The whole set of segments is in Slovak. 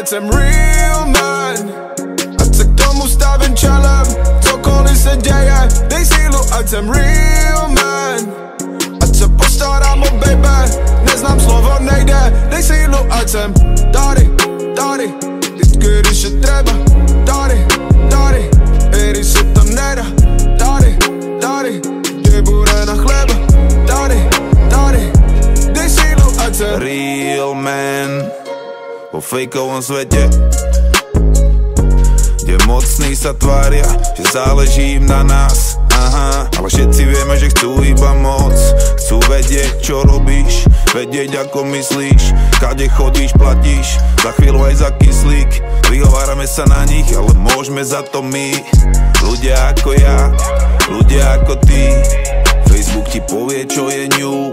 ať jsem real man. Ať se k tomu stavím čelem, cokoliv se děje, dej sílu, ať jsem real man. Ať se postarám o baby, neznám slovo, nejde, dej sílu, ať jsem tady, tady, vždycky, když je třeba, tady, tady, i když se to nedá, tady, tady, kdy bude na chleba, tady, tady, dej sílu, ať jsem real man vo fejkovom svete, kde mocní sa tvária, že záleží im na nás. Aha, ale všetci vieme, že chcú iba moc. Chcú vedieť, čo robíš, vedieť, ako myslíš, kade chodíš, platíš, za chvíľu aj za kyslík. Vyhovárame sa na nich, ale môžeme za to my. Ľudia ako ja, ľudia ako ty. Facebook ti povie, čo je new,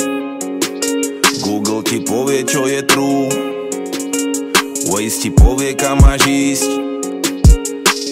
Google ti povie, čo je true, Waze ti povie, kam máš ísť,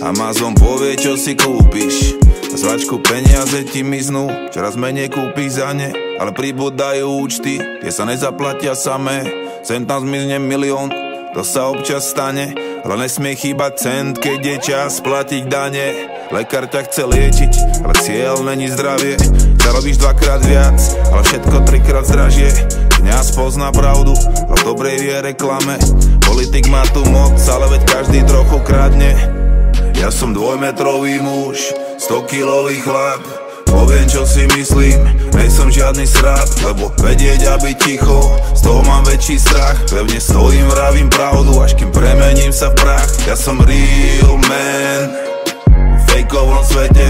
Amazon povie, čo si kúpiš. Zvačku peniaze ti miznú, čoraz menej kúpiš za ne, ale pribúdajú účty, tie sa nezaplatia samé. Sem tam zmizne milión, to sa občas stane, ale nesmie chýbať cent, keď je čas platiť dane. Lekár ťa chce liečiť, ale cieľ není zdravie. Zarobíš dvakrát viac, ale všetko trikrát zdražie. Kňaz pozná pravdu, a v dobrej viere klame. Politik má tu moc, ale veď každý trochu kradne. Ja som dvojmetrový muž, 100-kilový chlap, poviem, čo si myslím, nejsom žiadny srap, lebo vedieť a byť ticho, z toho mám väčší strach. Pevne stojím, vravím pravdu, až kým premením sa v prach. Ja som real man v fejkovom svete,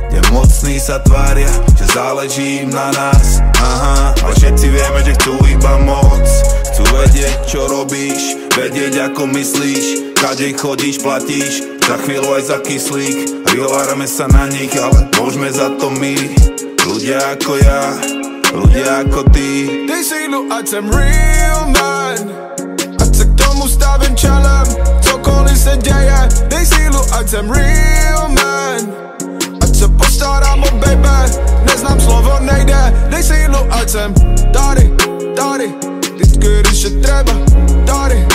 kde mocní sa tvária, že záleží im na nás. Aha, ale všetci vieme, že chcú iba moc. Chcú vedieť, čo robíš, vedieť, ako myslíš, kade chodíš, platíš, za chvíľu aj za kyslík. Vyhovárame sa na nich, ale môžeme za to my. Ľudia ako ja, ľudia ako ty. Dej sílu, ať jsem real man. Ať se k tomu stavím čelem, cokoliv se děje, dej sílu, ať jsem real man. Ať se postarám o baby, neznám slovo, nejde, dej sílu, ať jsem tady, tady, vždycky, když je třeba, tady,